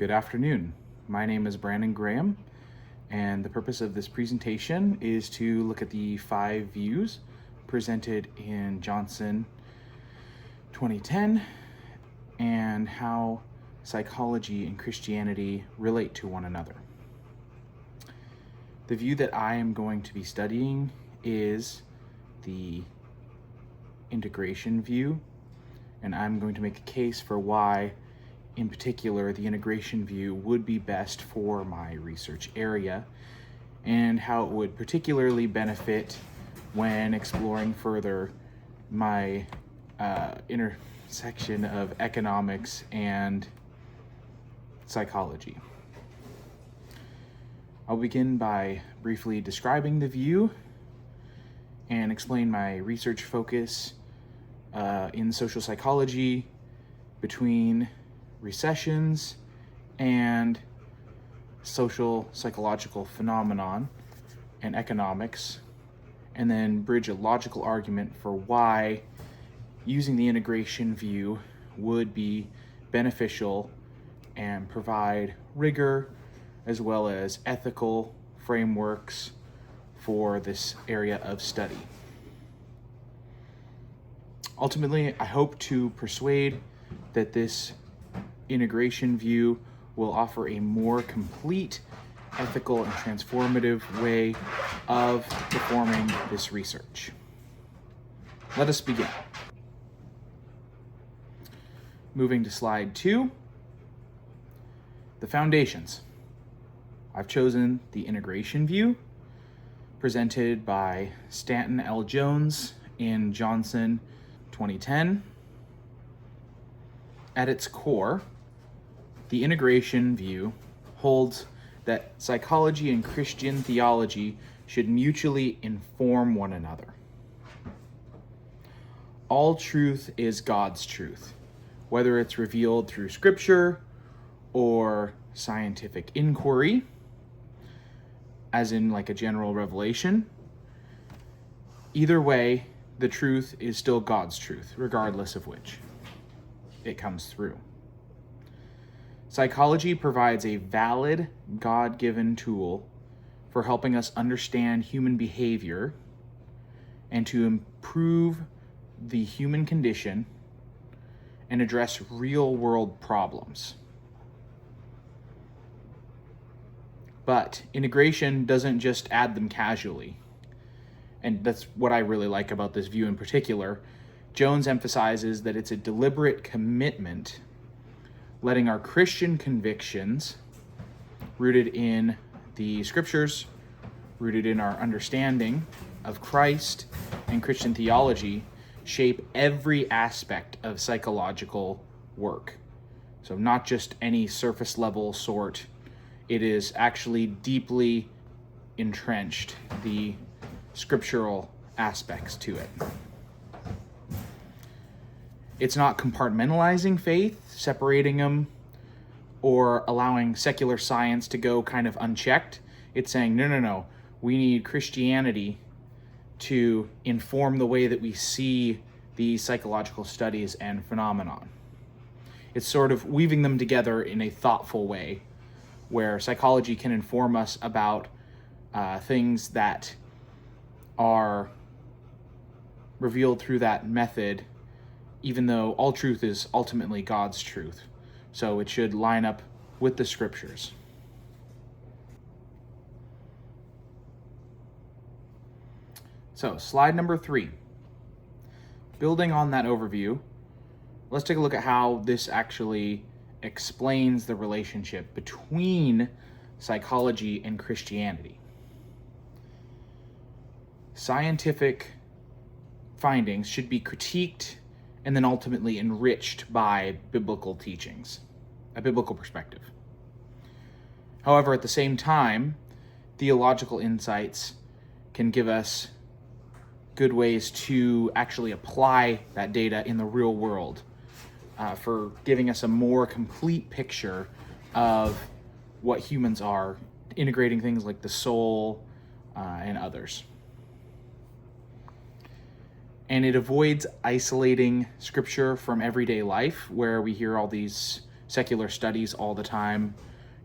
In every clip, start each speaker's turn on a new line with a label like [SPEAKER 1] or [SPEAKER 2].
[SPEAKER 1] Good afternoon. My name is Brandon Graham, and the purpose of this presentation is to look at the 5 views presented in Johnson 2010 and how psychology and Christianity relate to one another. The view that I am going to be studying is the integration view, and I'm going to make a case for why in particular the integration view would be best for my research area and how it would particularly benefit when exploring further my intersection of economics and psychology. I'll begin by briefly describing the view and explain my research focus in social psychology between recessions and social psychological phenomenon and economics, and then bridge a logical argument for why using the integration view would be beneficial and provide rigor as well as ethical frameworks for this area of study. Ultimately, I hope to persuade that this integration view will offer a more complete, ethical, and transformative way of performing this research. Let us begin. Moving to slide 2, the foundations. I've chosen the integration view presented by Stanton L. Jones in Johnson 2010. At its core, the integration view holds that psychology and Christian theology should mutually inform one another. All truth is God's truth, whether it's revealed through scripture or scientific inquiry, as in like a general revelation. Either way, the truth is still God's truth, regardless of which it comes through. Psychology provides a valid, God-given tool for helping us understand human behavior and to improve the human condition and address real-world problems. But integration doesn't just add them casually. And that's what I really like about this view in particular. Jones emphasizes that it's a deliberate commitment, letting our Christian convictions, rooted in the scriptures, rooted in our understanding of Christ and Christian theology, shape every aspect of psychological work. So not just any surface level sort, it is actually deeply entrenched, the scriptural aspects to it. It's not compartmentalizing faith, separating them, or allowing secular science to go kind of unchecked. It's saying, no, we need Christianity to inform the way that we see these psychological studies and phenomenon. It's sort of weaving them together in a thoughtful way, where psychology can inform us about things that are revealed through that method, even though all truth is ultimately God's truth. So it should line up with the scriptures. So slide number 3. Building on that overview, let's take a look at how this actually explains the relationship between psychology and Christianity. Scientific findings should be critiqued and then ultimately enriched by biblical teachings, a biblical perspective. However, at the same time, theological insights can give us good ways to actually apply that data in the real world, for giving us a more complete picture of what humans are, integrating things like the soul and others. And it avoids isolating scripture from everyday life, where we hear all these secular studies all the time,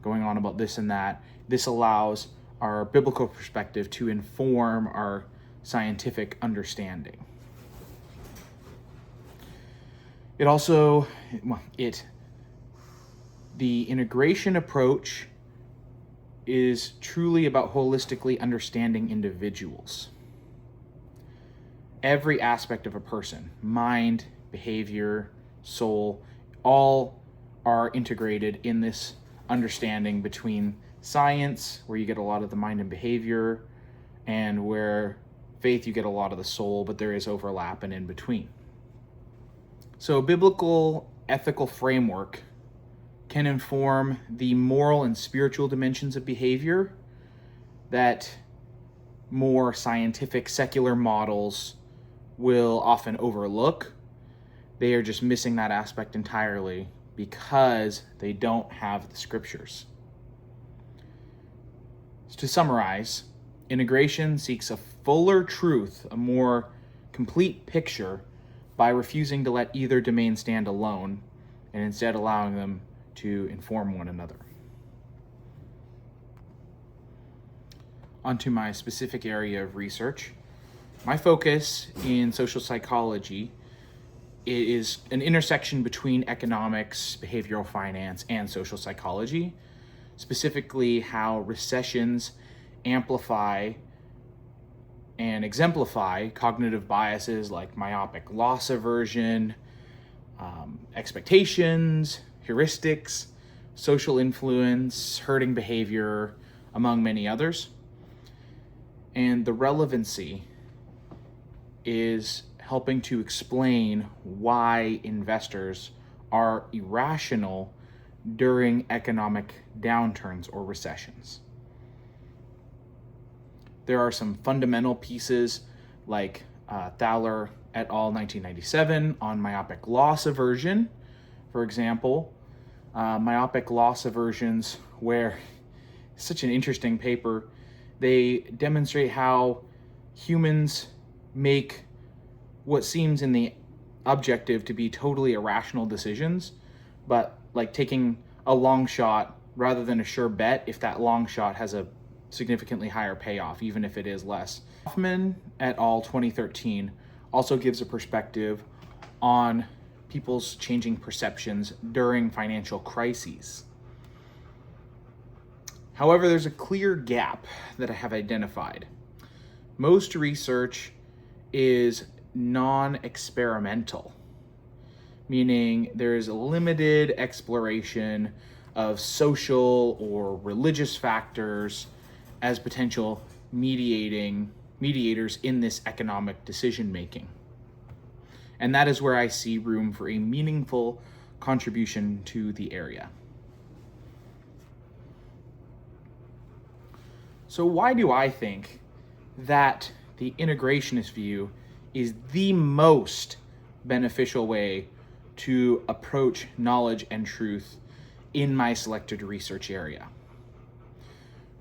[SPEAKER 1] going on about this and that. This allows our biblical perspective to inform our scientific understanding. The integration approach is truly about holistically understanding individuals. Every aspect of a person, mind, behavior, soul, all are integrated in this understanding between science, where you get a lot of the mind and behavior, and where faith, you get a lot of the soul, but there is overlap and in between. So a biblical ethical framework can inform the moral and spiritual dimensions of behavior that more scientific secular models will often overlook. They are just missing that aspect entirely because they don't have the scriptures. So to summarize, integration seeks a fuller truth, a more complete picture, by refusing to let either domain stand alone and instead allowing them to inform one another. Onto my specific area of research. My focus in social psychology is an intersection between economics, behavioral finance, and social psychology, specifically how recessions amplify and exemplify cognitive biases like myopic loss aversion, expectations, heuristics, social influence, herding behavior, among many others. And the relevancy is helping to explain why investors are irrational during economic downturns or recessions. There are some fundamental pieces like Thaler et al. 1997 on myopic loss aversion, for example. Myopic loss aversions, where such an interesting paper, they demonstrate how humans make what seems in the objective to be totally irrational decisions, but like taking a long shot rather than a sure bet if that long shot has a significantly higher payoff, even if it is less. Hoffman et al. 2013 also gives a perspective on people's changing perceptions during financial crises. However, there's a clear gap that I have identified. Most research is non-experimental, meaning there is a limited exploration of social or religious factors as potential mediators in this economic decision making. And that is where I see room for a meaningful contribution to the area. So why do I think that the integrationist view is the most beneficial way to approach knowledge and truth in my selected research area?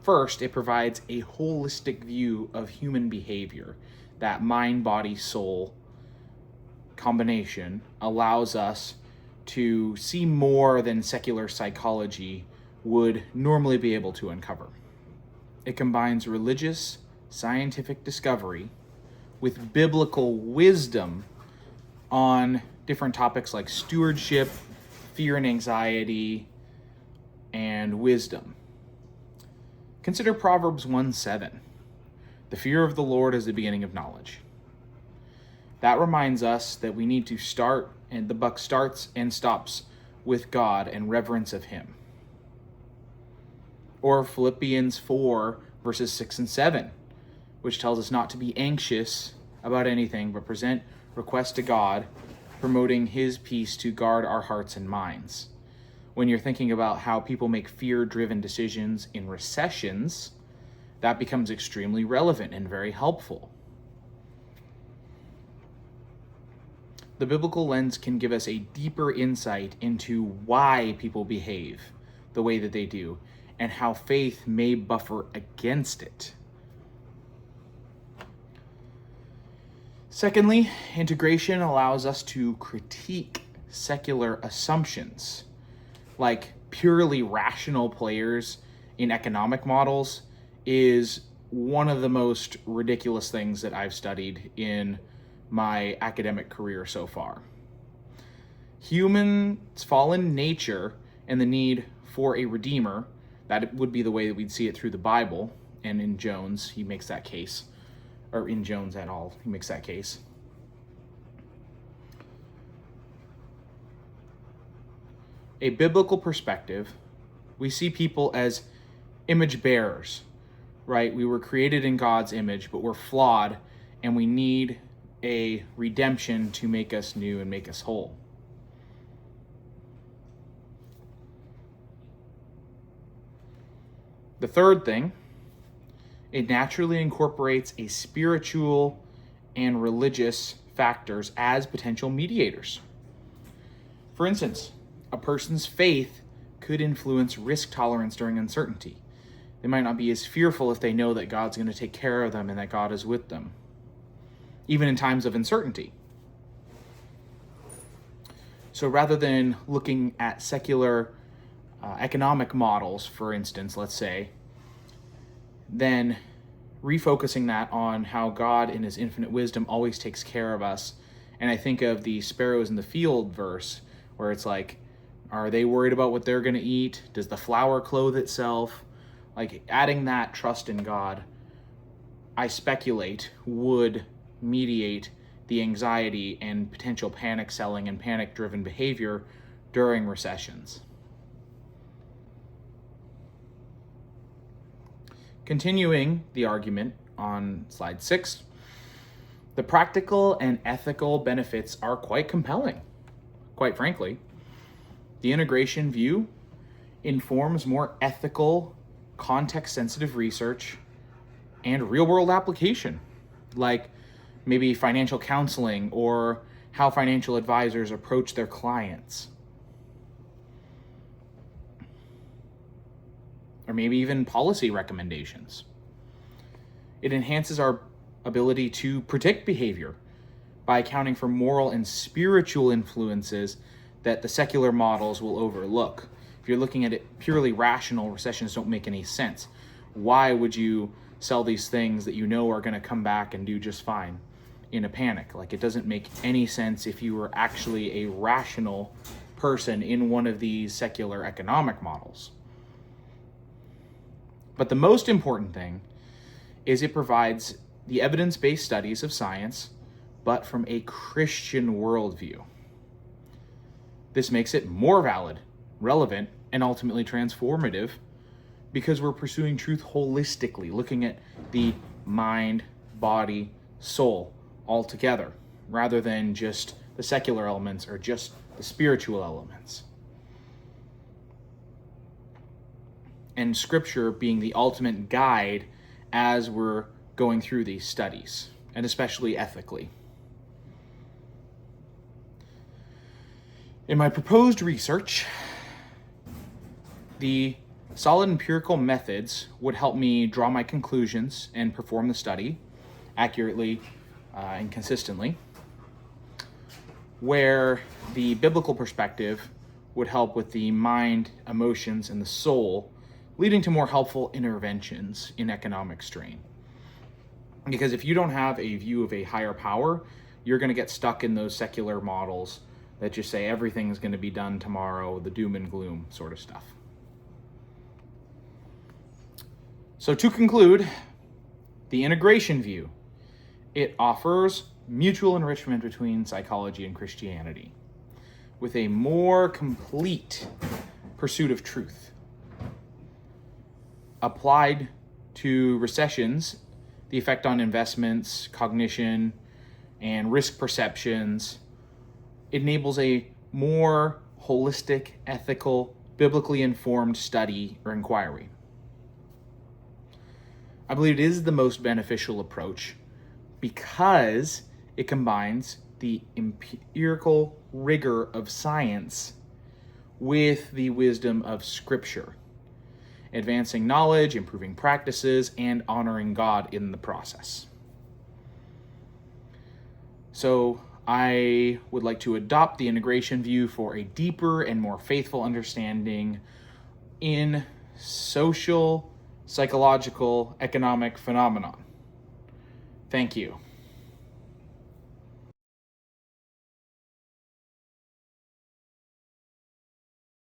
[SPEAKER 1] First, it provides a holistic view of human behavior. That mind, body, soul combination allows us to see more than secular psychology would normally be able to uncover. It combines religious, scientific discovery with biblical wisdom on different topics like stewardship, fear and anxiety, and wisdom. Consider Proverbs 1:7. The fear of the Lord is the beginning of knowledge. That reminds us that we need to start, and the buck starts and stops with God and reverence of Him. Or Philippians 4, verses 6 and 7, which tells us not to be anxious about anything, but present requests to God, promoting His peace to guard our hearts and minds. When you're thinking about how people make fear-driven decisions in recessions, that becomes extremely relevant and very helpful. The biblical lens can give us a deeper insight into why people behave the way that they do, and how faith may buffer against it. Secondly, integration allows us to critique secular assumptions. like purely rational players in economic models is one of the most ridiculous things that I've studied in my academic career so far. Humans' fallen nature and the need for a redeemer, that would be the way that we'd see it through the Bible, and in Jones, he makes that case, or in Jones et al., he makes that case. A biblical perspective, we see people as image bearers, right? We were created in God's image, but we're flawed, and we need a redemption to make us new and make us whole. The third thing, it naturally incorporates a spiritual and religious factors as potential mediators. For instance, a person's faith could influence risk tolerance during uncertainty. They might not be as fearful if they know that God's going to take care of them and that God is with them, even in times of uncertainty. So rather than looking at secular economic models, for instance, let's say, then refocusing that on how God in his infinite wisdom always takes care of us. And I think of the sparrows in the field verse, where it's like, are they worried about what they're going to eat? Does the flower clothe itself? Like, adding that trust in God, I speculate, would mediate the anxiety and potential panic selling and panic-driven behavior during recessions. Continuing the argument on slide 6, the practical and ethical benefits are quite compelling. Quite frankly, the integration view informs more ethical, context-sensitive research and real-world application, like maybe financial counseling or how financial advisors approach their clients. Or maybe even policy recommendations. It enhances our ability to predict behavior by accounting for moral and spiritual influences that the secular models will overlook. If you're looking at it purely rational, recessions don't make any sense. Why would you sell these things that you know are going to come back and do just fine in a panic? Like, it doesn't make any sense if you were actually a rational person in one of these secular economic models. But the most important thing is it provides the evidence-based studies of science, but from a Christian worldview. This makes it more valid, relevant, and ultimately transformative because we're pursuing truth holistically, looking at the mind, body, soul all together, rather than just the secular elements or just the spiritual elements. And Scripture being the ultimate guide as we're going through these studies, and especially ethically. In my proposed research, the solid empirical methods would help me draw my conclusions and perform the study accurately and consistently, where the biblical perspective would help with the mind, emotions, and the soul, leading to more helpful interventions in economic strain. Because if you don't have a view of a higher power, you're going to get stuck in those secular models that just say everything's going to be done tomorrow, the doom and gloom sort of stuff. So to conclude, the integration view, it offers mutual enrichment between psychology and Christianity with a more complete pursuit of truth. Applied to recessions, the effect on investments, cognition, and risk perceptions, it enables a more holistic, ethical, biblically informed study or inquiry. I believe it is the most beneficial approach because it combines the empirical rigor of science with the wisdom of Scripture, advancing knowledge, improving practices, and honoring God in the process. So I would like to adopt the integration view for a deeper and more faithful understanding in social, psychological, economic phenomenon. Thank you.